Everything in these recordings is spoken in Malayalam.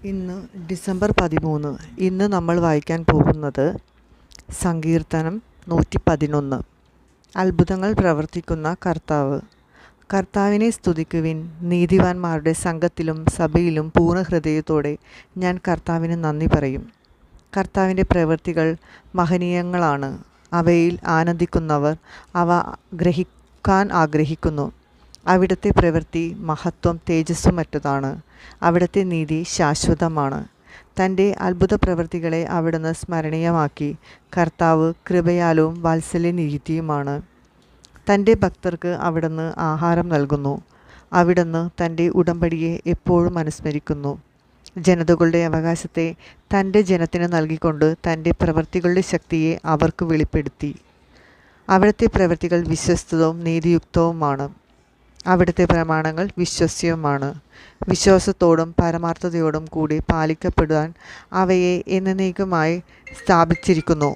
ഇന്ന് ഡിസംബർ 13. ഇന്ന് നമ്മൾ വായിക്കാൻ പോകുന്നത് സങ്കീർത്തനം 111. അത്ഭുതങ്ങൾ പ്രവർത്തിക്കുന്ന കർത്താവ്. കർത്താവിനെ സ്തുതിക്കുവിൻ, നീതിമാന്മാരുടെ സംഘത്തിലും സഭയിലും പൂർണ്ണ ഹൃദയത്തോടെ ഞാൻ കർത്താവിന് നന്ദി പറയും. കർത്താവിൻ്റെ പ്രവൃത്തികൾ മഹനീയങ്ങളാണ്. അവയിൽ ആനന്ദിക്കുന്നവർ അവ ഗ്രഹിക്കാൻ ആഗ്രഹിക്കുന്നു. അവിടുത്തെ പ്രവൃത്തി മഹത്വം തേജസ്സുമറ്റതാണ്. അവിടുത്തെ നീതി ശാശ്വതമാണ്. തൻ്റെ അത്ഭുത പ്രവൃത്തികളെ അവിടുന്ന് സ്മരണീയമാക്കി. കർത്താവ് കൃപയാലും വാത്സല്യനിധിയുമാണ്. തൻ്റെ ഭക്തർക്ക് അവിടുന്ന് ആഹാരം നൽകുന്നു. അവിടുന്ന് തൻ്റെ ഉടമ്പടിയെ എപ്പോഴും അനുസ്മരിക്കുന്നു. ജനതകളുടെ അവകാശത്തെ തൻ്റെ ജനത്തിന് നൽകിക്കൊണ്ട് തൻ്റെ പ്രവൃത്തികളുടെ ശക്തിയെ അവർക്ക് വെളിപ്പെടുത്തി. അവിടുത്തെ പ്രവൃത്തികൾ വിശ്വസ്തവും നീതിയുക്തവുമാണ്. അവിടുത്തെ പ്രമാണങ്ങൾ വിശ്വസ്യവുമാണ്. വിശ്വാസത്തോടും പരമാർത്ഥതയോടും കൂടി പാലിക്കപ്പെടുവാൻ അവയെ എന്നേക്കുമായി സ്ഥാപിച്ചിരിക്കുന്നു.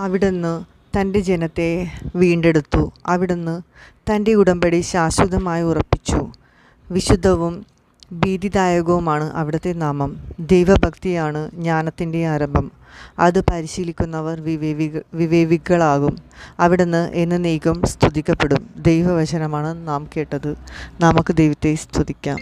അവിടുന്ന് തൻ്റെ ജനത്തെ വീണ്ടെടുത്തു. അവിടുന്ന് തൻ്റെ ഉടമ്പടി ശാശ്വതമായി ഉറപ്പിച്ചു. വിശുദ്ധവും ഭീതിദായകവുമാണ് അവിടുത്തെ നാമം. ദൈവഭക്തിയാണ് ജ്ഞാനത്തിൻ്റെ ആരംഭം. അത് പരിശീലിക്കുന്നവർ വിവേകികളാകും. അവിടുന്ന് എന്നേക്കും സ്തുതിക്കപ്പെടും. ദൈവവചനമാണ് നാം കേട്ടത്. നമുക്ക് ദൈവത്തെ സ്തുതിക്കാം.